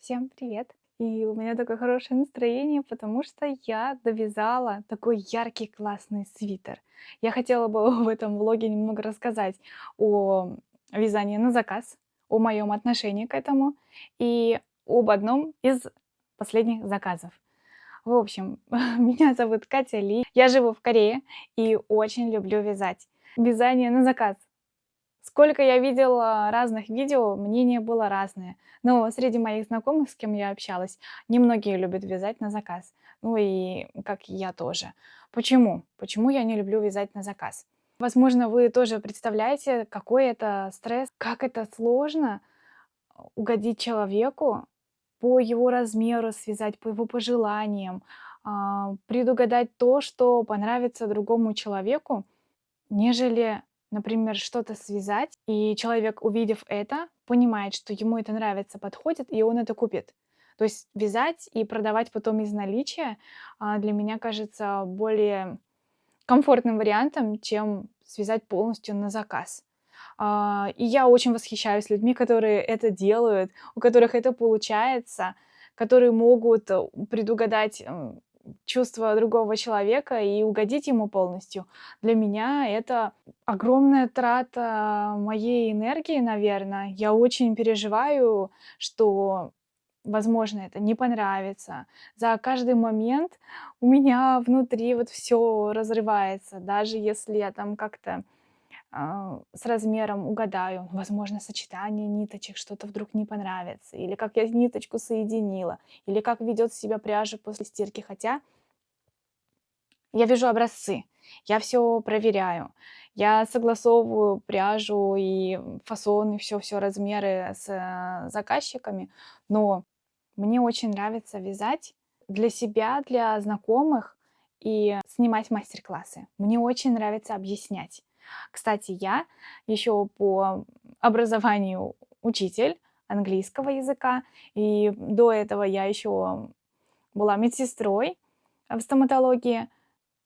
Всем привет! И у меня такое хорошее настроение, потому что я довязала такой яркий классный свитер. Я хотела бы в этом влоге немного рассказать о вязании на заказ, о моем отношении к этому и об одном из последних заказов. В общем, меня зовут Катя Ли, я живу в Корее и очень люблю вязать. Вязание на заказ. Сколько я видела разных видео, мнение было разное. Но среди моих знакомых, с кем я общалась, немногие любят вязать на заказ. Ну и как и я тоже. Почему? Почему я не люблю вязать на заказ? Возможно, вы тоже представляете, какой это стресс, как это сложно угодить человеку по его размеру, связать по его пожеланиям, предугадать то, что понравится другому человеку, нежели, например, что-то связать, и человек, увидев это, понимает, что ему это нравится, подходит, и он это купит. То есть вязать и продавать потом из наличия для меня кажется более комфортным вариантом, чем связать полностью на заказ. И я очень восхищаюсь людьми, которые это делают, у которых это получается, которые могут предугадать чувства другого человека и угодить ему полностью. Для меня это огромная трата моей энергии, наверное. Я очень переживаю, что, возможно, это не понравится. За каждый момент у меня внутри вот все разрывается, даже если я там как-то с размером угадаю, возможно, сочетание ниточек, что-то вдруг не понравится, или как я ниточку соединила, или как ведет себя пряжа после стирки. Хотя я вяжу образцы, я все проверяю, я согласовываю пряжу и фасон, и все размеры с заказчиками, но мне очень нравится вязать для себя, для знакомых и снимать мастер-классы. Мне очень нравится объяснять. Кстати, я еще по образованию учитель английского языка, и до этого я еще была медсестрой в стоматологии.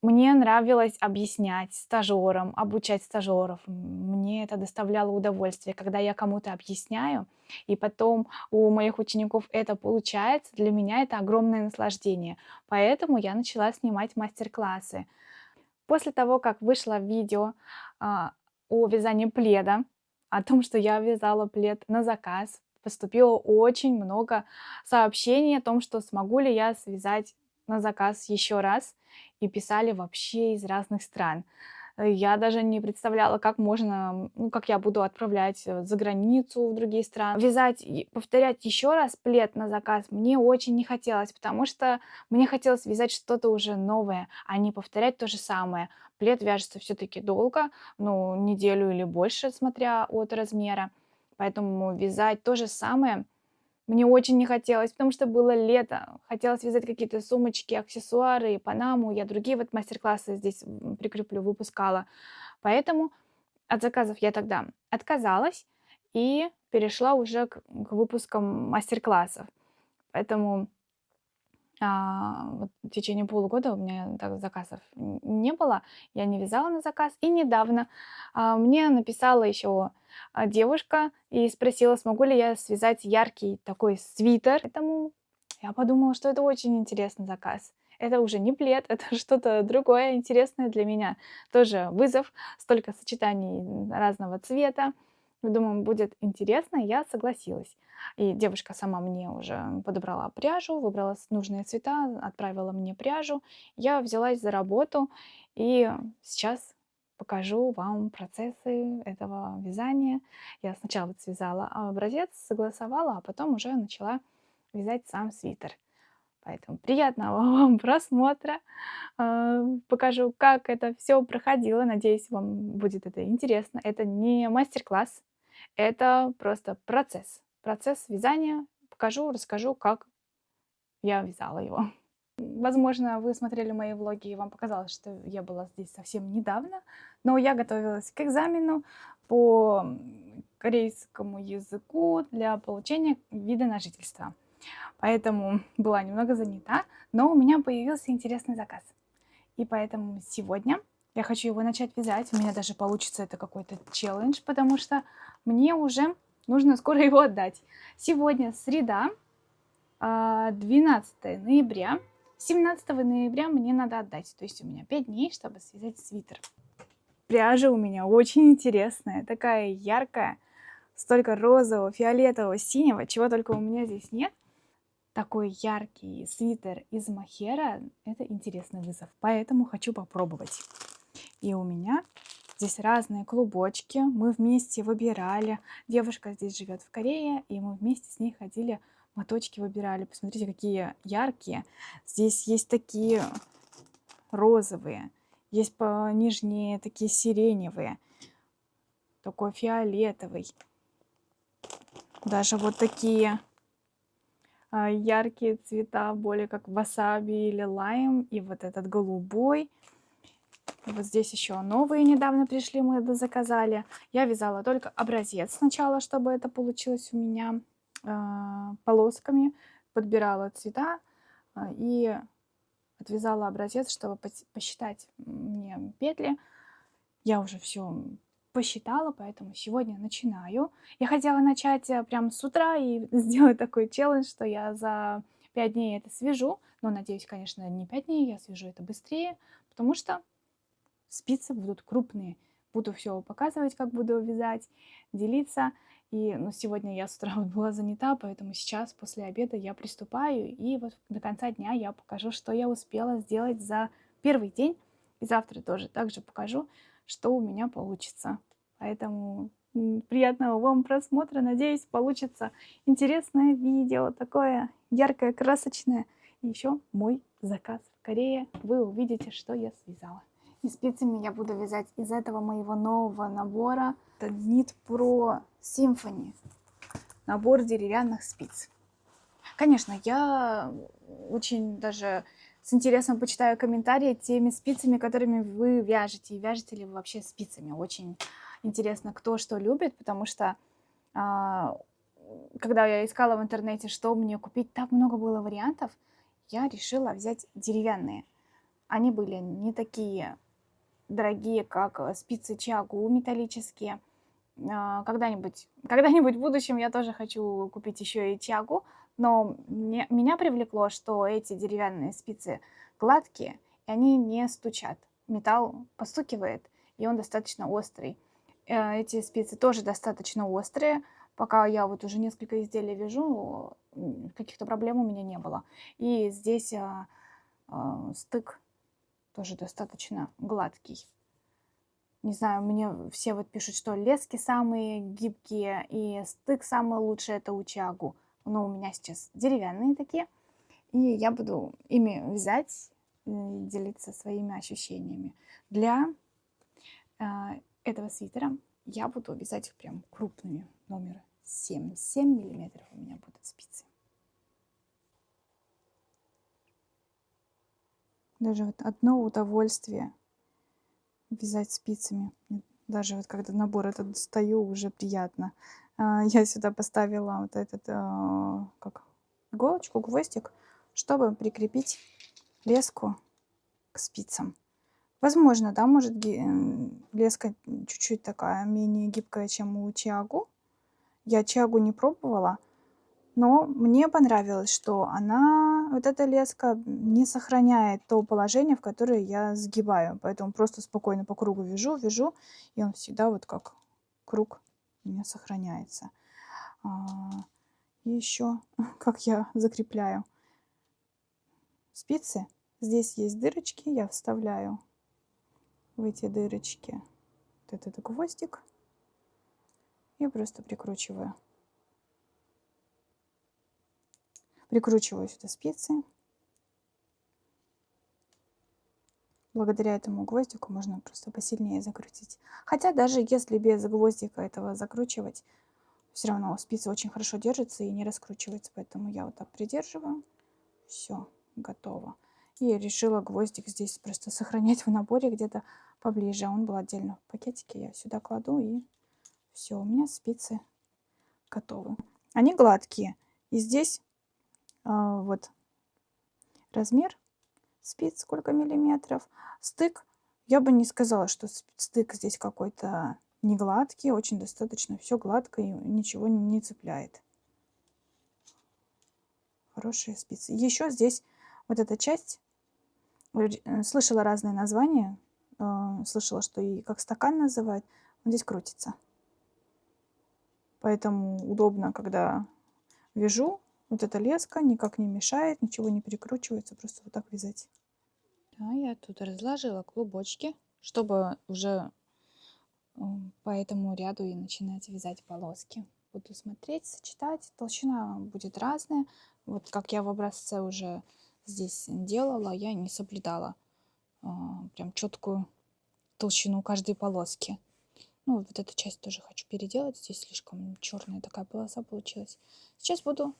Мне нравилось объяснять стажерам, обучать стажеров. Мне это доставляло удовольствие, когда я кому-то объясняю, и потом у моих учеников это получается. Для меня это огромное наслаждение. Поэтому я начала снимать мастер-классы. После того, как вышло видео а, о вязании пледа, о том, что я вязала плед на заказ, поступило очень много сообщений о том, что смогу ли я связать на заказ еще раз, и писали вообще из разных стран. Я даже не представляла, как можно, ну, как я буду отправлять за границу в другие страны. Вязать и повторять еще раз плед на заказ мне очень не хотелось, потому что мне хотелось вязать что-то уже новое, а не повторять то же самое. Плед вяжется все-таки долго, ну, неделю или больше, смотря от размера. Поэтому вязать то же самое мне очень не хотелось, потому что было лето. Хотелось вязать какие-то сумочки, аксессуары, панаму. Я другие вот мастер-классы здесь прикреплю, выпускала. Поэтому от заказов я тогда отказалась и перешла уже к выпускам мастер-классов. Поэтому вот в течение полугода у меня так заказов не было, я не вязала на заказ. И недавно мне написала еще девушка и спросила, смогу ли я связать яркий такой свитер. Поэтому я подумала, что это очень интересный заказ. Это уже не плед, это что-то другое интересное для меня. Тоже вызов, столько сочетаний разного цвета. Думаю, будет интересно, и я согласилась. И девушка сама мне уже подобрала пряжу, выбрала нужные цвета, отправила мне пряжу. Я взялась за работу, и сейчас покажу вам процессы этого вязания. Я сначала вот связала образец, согласовала, а потом уже начала вязать сам свитер. Поэтому приятного вам просмотра. Покажу, как это все проходило. Надеюсь, вам будет это интересно. Это не мастер-класс, это просто процесс. Процесс вязания. Покажу, расскажу, как я вязала его. Возможно, вы смотрели мои влоги, и вам показалось, что я была здесь совсем недавно, но я готовилась к экзамену по корейскому языку для получения вида на жительство. Поэтому была немного занята, но у меня появился интересный заказ. И поэтому сегодня я хочу его начать вязать. У меня даже получится это какой-то челлендж, потому что мне уже нужно скоро его отдать. Сегодня среда, 12 ноября. 17 ноября мне надо отдать. То есть у меня 5 дней, чтобы связать свитер. Пряжа у меня очень интересная, такая яркая. Столько розового, фиолетового, синего, чего только у меня здесь нет. Такой яркий свитер из мохера – это интересный вызов, поэтому хочу попробовать. И у меня здесь разные клубочки, мы вместе выбирали. Девушка здесь живет в Корее, и мы вместе с ней ходили, моточки выбирали. Посмотрите, какие яркие. Здесь есть такие розовые, есть понежнее, такие сиреневые, такой фиолетовый. Даже вот такие яркие цвета, более как васаби или лайм. И вот этот голубой. И вот здесь еще новые недавно пришли, мы это заказали. Я вязала только образец сначала, чтобы это получилось у меня полосками. Подбирала цвета и отвязала образец, чтобы посчитать мне петли. Я уже все посчитала, поэтому сегодня начинаю. Я хотела начать прям с утра и сделать такой челлендж, что я за 5 дней это свяжу. Но надеюсь, конечно, не 5 дней, я свяжу это быстрее, потому что спицы будут крупные. Буду все показывать, как буду вязать, делиться. И сегодня я с утра была занята, поэтому сейчас после обеда я приступаю. И вот до конца дня я покажу, что я успела сделать за первый день. И завтра тоже также покажу, что у меня получится. Поэтому приятного вам просмотра. Надеюсь, получится интересное видео, такое яркое, красочное. И еще мой заказ в Корее. Вы увидите, что я связала. И спицами я буду вязать из этого моего нового набора. Это Knit Pro Symphony. Набор деревянных спиц. Конечно, я очень даже с интересом почитаю комментарии теми спицами, которыми вы вяжете. И вяжете ли вы вообще спицами. Очень интересно, кто что любит, потому что когда я искала в интернете, что мне купить, так много было вариантов, я решила взять деревянные. Они были не такие дорогие, как спицы Чиагу металлические. Когда-нибудь в будущем я тоже хочу купить еще и Чиагу, но меня привлекло, что эти деревянные спицы гладкие, и они не стучат. Металл постукивает, и он достаточно острый. Эти спицы тоже достаточно острые. Пока я вот уже несколько изделий вяжу, каких-то проблем у меня не было. И здесь стык тоже достаточно гладкий. Не знаю, мне все вот пишут, что лески самые гибкие и стык самый лучший это у Чиагу. Но у меня сейчас деревянные такие. И я буду ими вязать и делиться своими ощущениями. Для этого свитера я буду вязать их прям крупными. Номер 7. 7 миллиметров у меня будут спицы. Даже вот одно удовольствие вязать спицами. Даже вот когда набор этот достаю, уже приятно. Я сюда поставила вот этот, как иголочку, гвоздик, чтобы прикрепить леску к спицам. Возможно, да, может леска чуть-чуть такая менее гибкая, чем у Чиагу. Я Чиагу не пробовала, но мне понравилось, что вот эта леска не сохраняет то положение, в которое я сгибаю. Поэтому просто спокойно по кругу вяжу, и он всегда вот как круг у меня сохраняется. И еще, как я закрепляю спицы. Здесь есть дырочки, я вставляю в эти дырочки вот этот гвоздик и просто прикручиваю. Прикручиваю сюда спицы. Благодаря этому гвоздику можно просто посильнее закрутить. Хотя даже если без гвоздика этого закручивать, все равно спицы очень хорошо держатся и не раскручиваются. Поэтому я вот так придерживаю. Все, готово. И решила гвоздик здесь просто сохранять в наборе где-то поближе. Он был отдельно в пакетике. Я сюда кладу, и все, у меня спицы готовы. Они гладкие. И здесь вот размер спиц, сколько миллиметров. Стык, я бы не сказала, что стык здесь какой-то не гладкий. Очень достаточно все гладко и ничего не цепляет. хорошие спицы. Еще здесь вот эта часть, слышала разные названия, слышала, что и как стакан называют, он здесь крутится. Поэтому удобно, когда вяжу, вот эта леска никак не мешает, ничего не перекручивается, просто вот так вязать. Да, я тут разложила клубочки, чтобы уже по этому ряду и начинать вязать полоски. Буду смотреть, сочетать. Толщина будет разная. Вот как я в образце уже здесь делала, я не соблюдала прям четкую толщину каждой полоски. Ну, вот эту часть тоже хочу переделать. Здесь слишком черная такая полоса получилась. Сейчас буду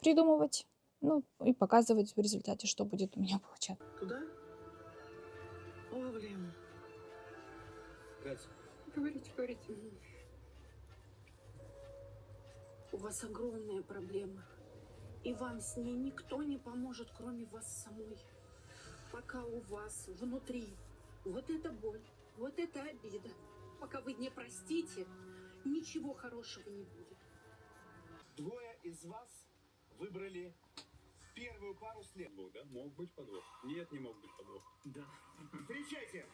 придумывать, ну, и показывать в результате, что будет у меня получаться. Туда? О, блин. Катя. Говорите. У вас огромная проблема. И вам с ней никто не поможет, кроме вас самой. Пока у вас внутри вот эта боль, вот эта обида, пока вы не простите, ничего хорошего не будет. Двое из вас выбрали первую пару след. Да? Мог быть подвох. Нет, не мог быть подвох. Да. Встречайте!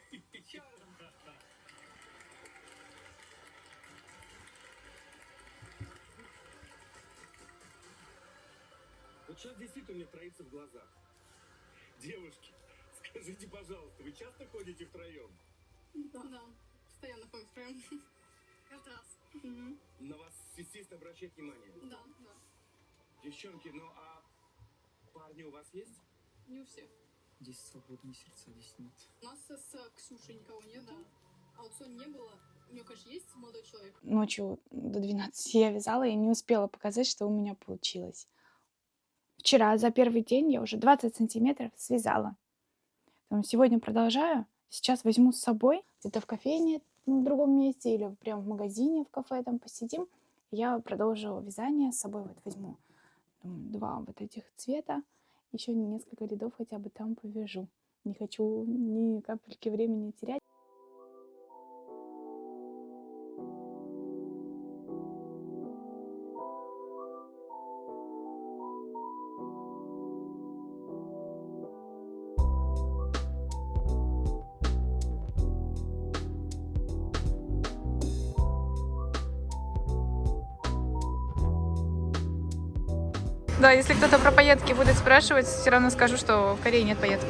Вот сейчас действительно мне троится в глазах. Девушки, скажите, пожалуйста, вы часто ходите втроем? Да, постоянно ходим втроем. Каждый раз. На вас, естественно, обращать внимание. Да. Девчонки, ну а парни у вас есть? Не у всех. Здесь свободные сердца, здесь нет. У нас с Ксюшей никого нет, да. А вот Сони не было. У нее, конечно, есть молодой человек. Ночью до 12 я вязала и не успела показать, что у меня получилось. Вчера за первый день я уже 20 сантиметров связала. Сегодня продолжаю. Сейчас возьму с собой где-то в кофейне в другом месте или прям в магазине, в кафе там посидим. Я продолжу вязание с собой. Вот возьму два вот этих цвета. Еще несколько рядов хотя бы там повяжу. Не хочу ни капельки времени терять. Да, если кто-то про пайетки будет спрашивать, все равно скажу, что в Корее нет пайеток.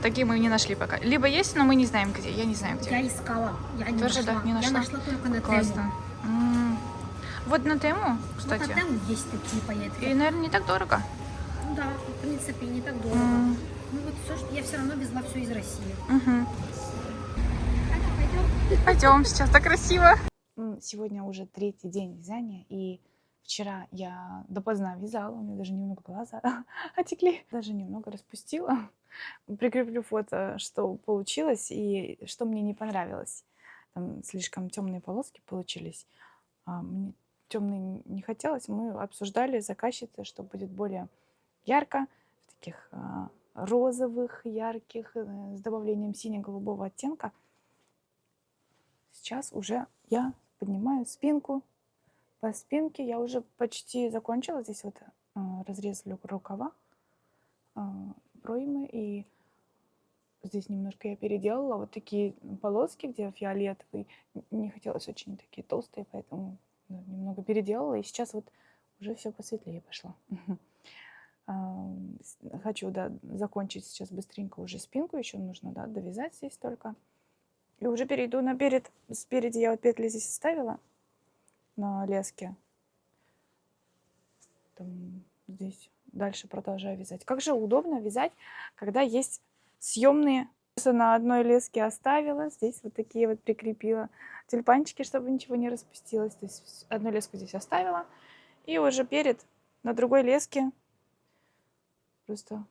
Такие мы не нашли пока. Либо есть, но мы не знаем где. Я не знаю где. Я искала, я не Тоже, нашла. да, не нашла. Я нашла только на Тему. Классно. Вот на Тему, кстати. Вот на Тему есть такие пайетки. И, наверное, не так дорого. Ну да, в принципе, не так дорого. Ну вот все, что я все равно везла все из России. Пойдем, сейчас так красиво. Сегодня уже третий день вязания, и вчера я допоздна вязала, у меня даже немного глаза отекли, даже немного распустила. Прикреплю фото, что получилось и что мне не понравилось. Там слишком темные полоски получились. Мне темные не хотелось. Мы обсуждали с заказчицей, что будет более ярко, в таких розовых, ярких, с добавлением сине-голубого оттенка. Сейчас уже я поднимаю спинку. По спинке я уже почти закончила. Здесь вот разрез рукава, проймы, и здесь немножко я переделала. Вот такие полоски, где фиолетовый. Не хотелось очень такие толстые, поэтому немного переделала. И сейчас вот уже все посветлее пошло. Хочу, да, закончить сейчас быстренько уже спинку. Еще нужно, да, довязать здесь только. И уже перейду наперед. Спереди я вот петли здесь оставила на леске. Там, здесь дальше продолжаю вязать. Как же удобно вязать, когда есть съемные. На одной леске оставила, здесь вот такие вот прикрепила тюльпанчики, чтобы ничего не распустилось. То есть одну леску здесь оставила. И уже перед на другой леске просто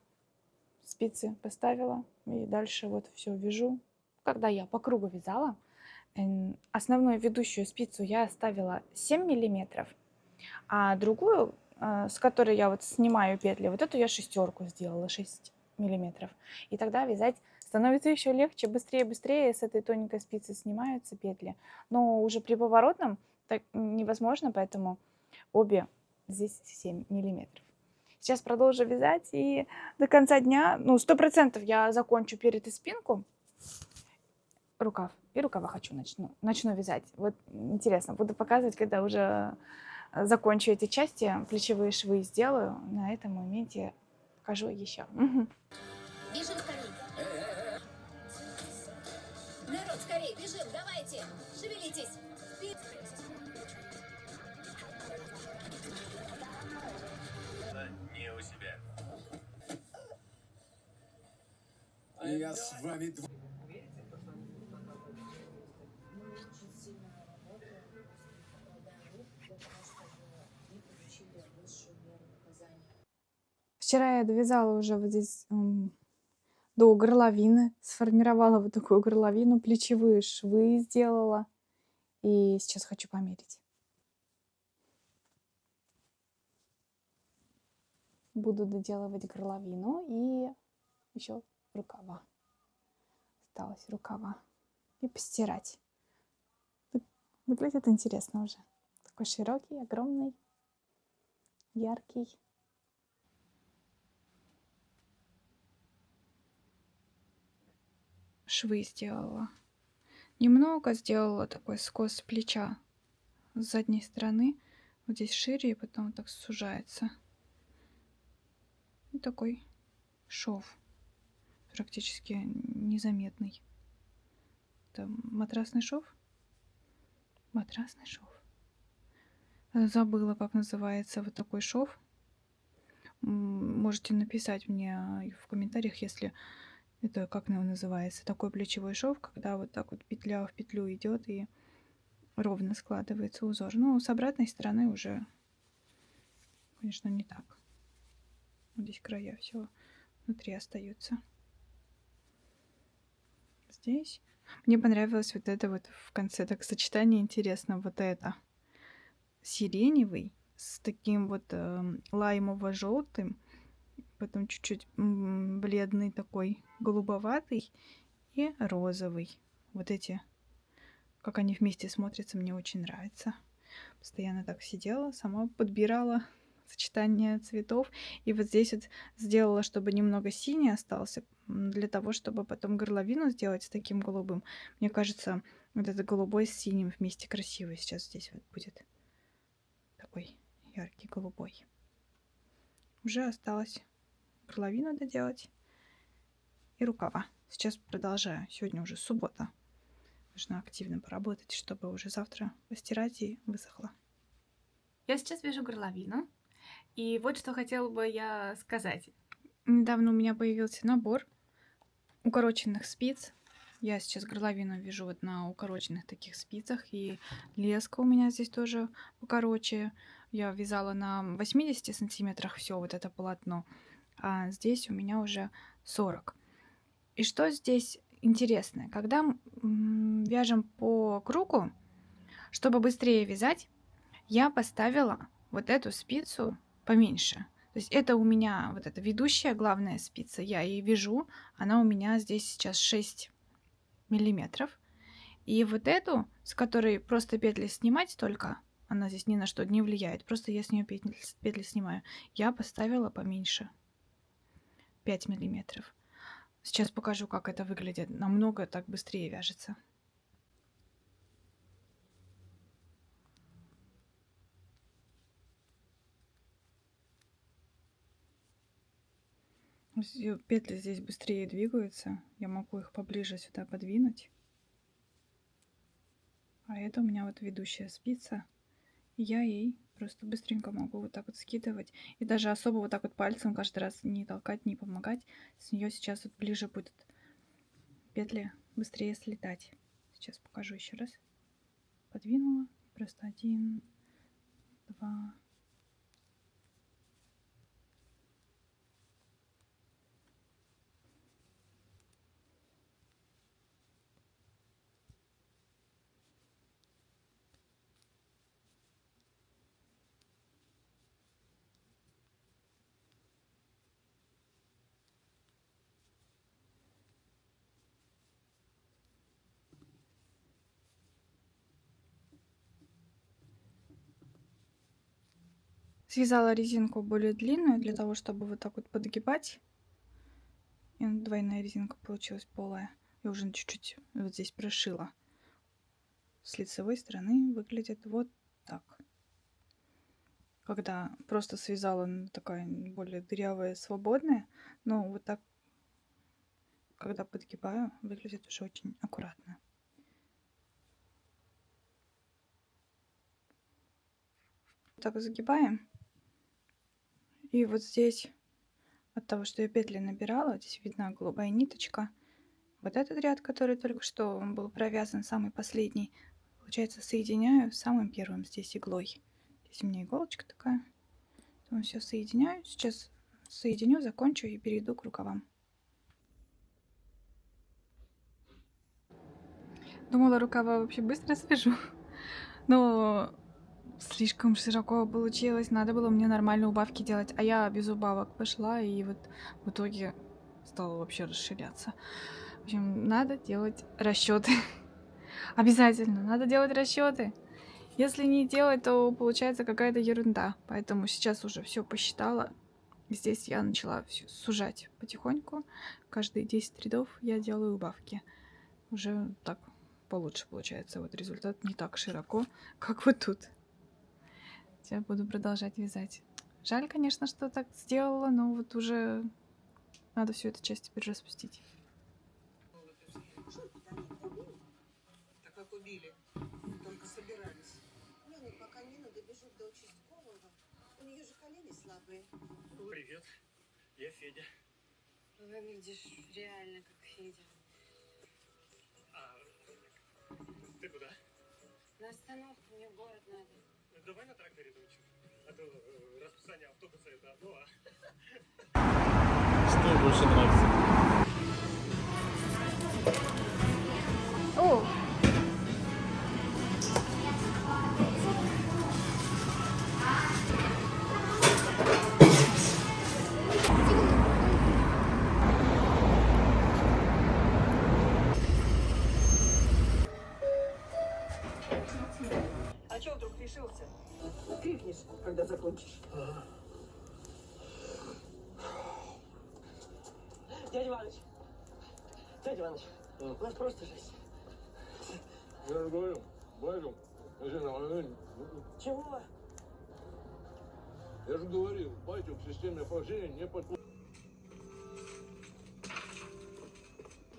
спицы поставила. И дальше вот все вяжу. Когда я по кругу вязала, основную ведущую спицу я оставила 7 миллиметров, а другую, с которой я вот снимаю петли, вот эту я шестерку сделала, 6 миллиметров. И тогда вязать становится еще легче, быстрее с этой тоненькой спицы снимаются петли. Но уже при поворотном так невозможно, поэтому обе здесь 7 миллиметров. Сейчас продолжу вязать, и до конца дня, ну, 100% я закончу перед и спинку, рукав, и рукава начну вязать. Вот интересно, буду показывать, когда уже закончу эти части, плечевые швы сделаю. На этом моменте покажу еще. Бежим скорей. Народ, скорей, бежим, давайте. Шевелитесь. Не у себя. Я с вами Вчера я довязала уже вот здесь до горловины, сформировала вот такую горловину, плечевые швы сделала. И сейчас хочу померить. Буду доделывать горловину и еще рукава. Осталось рукава. И постирать. Выглядит интересно уже. Такой широкий, огромный, яркий. Швы сделала. Немного сделала такой скос плеча с задней стороны. Вот здесь шире, и потом так сужается. И такой шов. Практически незаметный. Это матрасный шов? Матрасный шов. Забыла, как называется вот такой шов. Можете написать мне в комментариях, если это как его называется. Такой плечевой шов, когда вот так вот петля в петлю идет и ровно складывается узор. Ну, с обратной стороны уже, конечно, не так. Вот здесь края все внутри остаются. Здесь. Мне понравилось вот это вот в конце так сочетание интересно. Вот это сиреневый с таким вот лаймово-желтым, потом чуть-чуть бледный такой, голубоватый и розовый. Вот эти, как они вместе смотрятся, мне очень нравится. Постоянно так сидела, сама подбирала сочетание цветов. И вот здесь вот сделала, чтобы немного синий остался, для того, чтобы потом горловину сделать с таким голубым. Мне кажется, вот это голубой с синим вместе красиво сейчас здесь вот будет. Такой яркий голубой. Уже осталось горловину доделать и рукава. Сейчас продолжаю. Сегодня уже суббота. Нужно активно поработать, чтобы уже завтра постирать и высохло. Я сейчас вяжу горловину. И вот что хотела бы я сказать. Недавно у меня появился набор укороченных спиц. Я сейчас горловину вяжу вот на укороченных таких спицах. И леска у меня здесь тоже покороче. Я вязала на 80 сантиметрах все вот это полотно. А здесь у меня уже 40. И что здесь интересное? Когда вяжем по кругу, чтобы быстрее вязать, я поставила вот эту спицу поменьше. То есть это у меня вот эта ведущая главная спица. Я ей вяжу. Она у меня здесь сейчас 6 миллиметров. И вот эту, с которой просто петли снимать только, она здесь ни на что не влияет. Просто я с нее петли снимаю. Я поставила поменьше. 5 миллиметров. Сейчас покажу, как это выглядит. Намного так быстрее вяжется. Петли здесь быстрее двигаются. Я могу их поближе сюда подвинуть. А это у меня вот ведущая спица. И я ей просто быстренько могу вот так вот скидывать. И даже особо вот так вот пальцем каждый раз не толкать, не помогать. С нее сейчас вот ближе будут петли быстрее слетать. Сейчас покажу еще раз. Подвинула. Просто 1, 2. Связала резинку более длинную для того, чтобы вот так вот подгибать. И двойная резинка получилась полая. Я уже чуть-чуть вот здесь прошила. С лицевой стороны выглядит вот так. Когда просто связала, она такая более дырявая, свободная. Но вот так, когда подгибаю, выглядит уже очень аккуратно. Так загибаем. И вот здесь, от того, что я петли набирала, здесь видна голубая ниточка. Вот этот ряд, который только что был провязан, самый последний, получается, соединяю самым первым здесь иглой. Здесь у меня иголочка такая. Потом все соединяю. Сейчас соединю, закончу и перейду к рукавам. Думала, рукава вообще быстро свяжу, но слишком широко получилось. Надо было мне нормально убавки делать, а я без убавок пошла, и вот в итоге стала вообще расширяться. В общем, надо делать расчеты. Обязательно, надо делать расчеты. Если не делать, то получается какая-то ерунда. Поэтому сейчас уже все посчитала. Здесь я начала все сужать потихоньку. Каждые 10 рядов я делаю убавки. Уже так получше получается. Вот результат не так широко, как вот тут. Сейчас буду продолжать вязать. Жаль, конечно, что так сделала, но вот уже надо всю эту часть теперь распустить. Так как убили, только собирались. Леня, пока Нина добежит до участкового, у нее же колени слабые. Привет, я Федя. Выглядишь реально как Федя. Ты куда? На остановку, мне в город надо. Давай на тракторе доучим. А то расписание автобуса это одно, а... Что больше нравится? О! А чё вдруг решился? Крикнешь, когда закончишь. Дядя Иваныч, у нас просто жесть. Я же говорю, батю, Чего? я же говорил, батю к системе охлаждения не подпускать.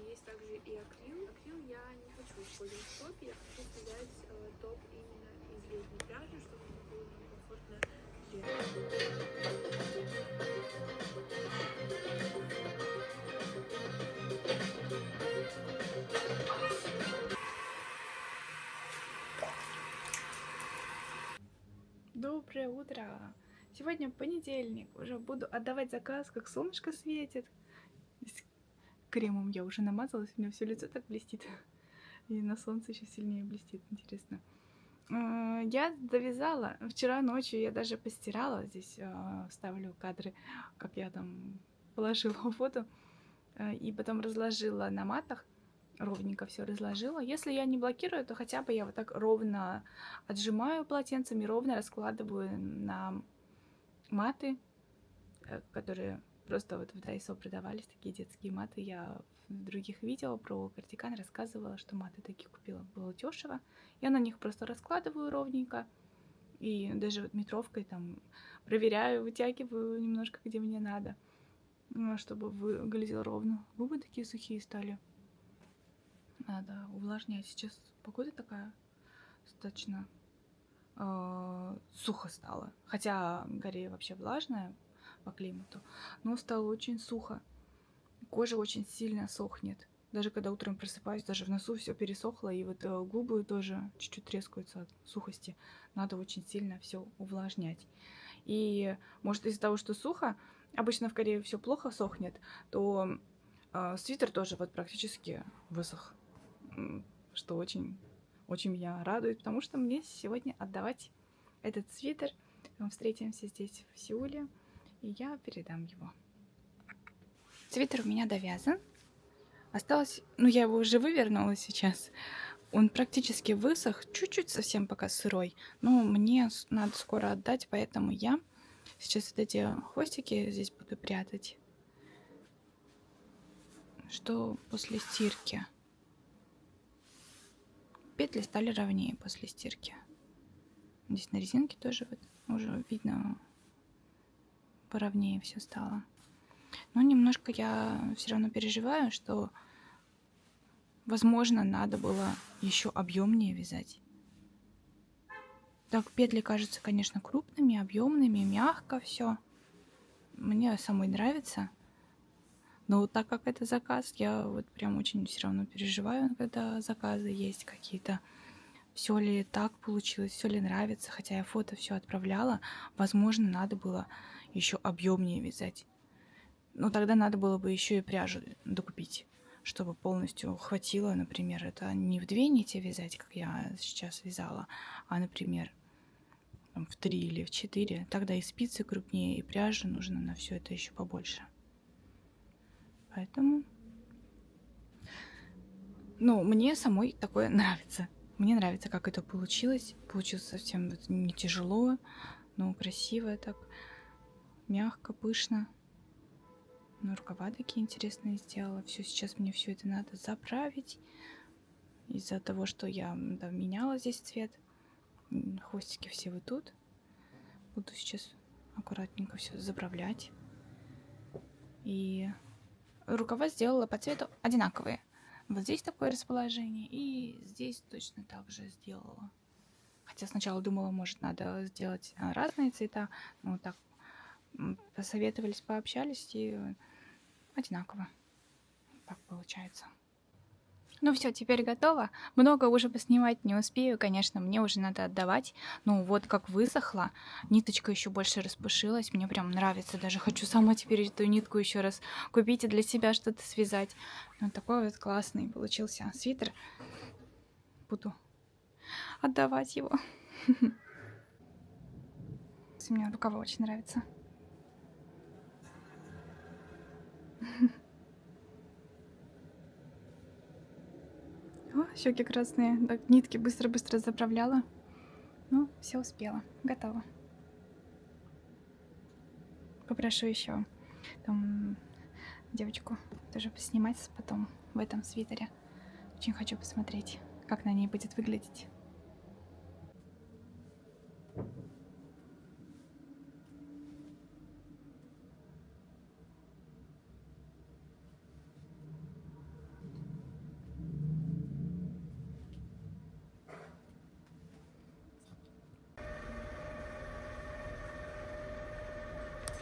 Есть также и акрил. Акрил я не хочу использовать в топе, я хочу вставлять топ именно из летней пряжи, чтобы мне было комфортно Доброе утро! Сегодня понедельник, уже буду отдавать заказ, как солнышко светит. Кремом я уже намазалась, у меня все лицо так блестит. И на солнце еще сильнее блестит, интересно. Я довязала, вчера ночью я даже постирала, здесь ставлю кадры, как я там положила воду, и потом разложила на матах, ровненько все разложила. Если я не блокирую, то хотя бы я вот так ровно отжимаю полотенцами, ровно раскладываю на маты, которые просто вот в Дайсо продавались, такие детские маты. Я в других видео про кардиган рассказывала, что маты такие купила, было дешево. Я на них просто раскладываю ровненько. И даже вот метровкой там проверяю, вытягиваю немножко, где мне надо, чтобы выглядело ровно. Губы такие сухие стали. Надо увлажнять. Сейчас погода такая достаточно сухо стало. Хотя Корея вообще влажная по климату, но стало очень сухо. Кожа очень сильно сохнет. Даже когда утром просыпаюсь, даже в носу все пересохло, и вот губы тоже чуть-чуть трескаются от сухости. Надо очень сильно все увлажнять. И может из-за того, что сухо, обычно в Корее все плохо сохнет, то свитер тоже вот практически высох, что очень, очень меня радует, потому что мне сегодня отдавать этот свитер. Мы встретимся здесь в Сеуле, и я передам его. Свитер у меня довязан. Осталось, я его уже вывернула сейчас. Он практически высох, чуть-чуть совсем пока сырой, но мне надо скоро отдать, поэтому я Сейчас вот эти хвостики здесь буду прятать, что после стирки. Петли стали ровнее после стирки. Здесь на резинке тоже вот уже видно, поровнее все стало. Но немножко я все равно переживаю, что, возможно, надо было еще объемнее вязать. Так, петли кажутся, конечно, крупными, объемными, мягко все. Мне самой нравится. Но вот так как это заказ, я вот прям очень все равно переживаю, когда заказы есть какие-то. Все ли так получилось, все ли нравится, хотя я фото все отправляла. Возможно, надо было еще объемнее вязать. Но тогда надо было бы еще и пряжу докупить, чтобы полностью хватило, например, это не в 2 нити вязать, как я сейчас вязала, а, например, там, в 3 или в 4. Тогда и спицы крупнее, и пряжи нужно на все это еще побольше. Поэтому, ну, мне самой такое нравится. Мне нравится, как это получилось. Получилось совсем не тяжело, но красиво так, мягко, пышно. Ну, рукава такие интересные сделала. Все, сейчас мне все это надо заправить. Из-за того, что я меняла здесь цвет. Хвостики все вот тут. Буду сейчас аккуратненько все заправлять. И рукава сделала по цвету одинаковые. Вот здесь такое расположение, и здесь точно так же сделала. Хотя сначала думала, может, надо сделать разные цвета. Но так посоветовались, пообщались, и одинаково. Так получается. Ну все, теперь готово. Много уже поснимать не успею, конечно, мне уже надо отдавать. Ну вот как высохла, ниточка еще больше распушилась. Мне прям нравится, даже хочу сама теперь эту нитку еще раз купить и для себя что-то связать. Ну такой вот классный получился свитер. Буду отдавать его. Мне рукава очень нравится. О, щеки красные. Так, нитки быстро-быстро заправляла. Ну, все успела. Готово. Попрошу еще там девочку тоже поснимать потом в этом свитере. Очень хочу посмотреть, как на ней будет выглядеть.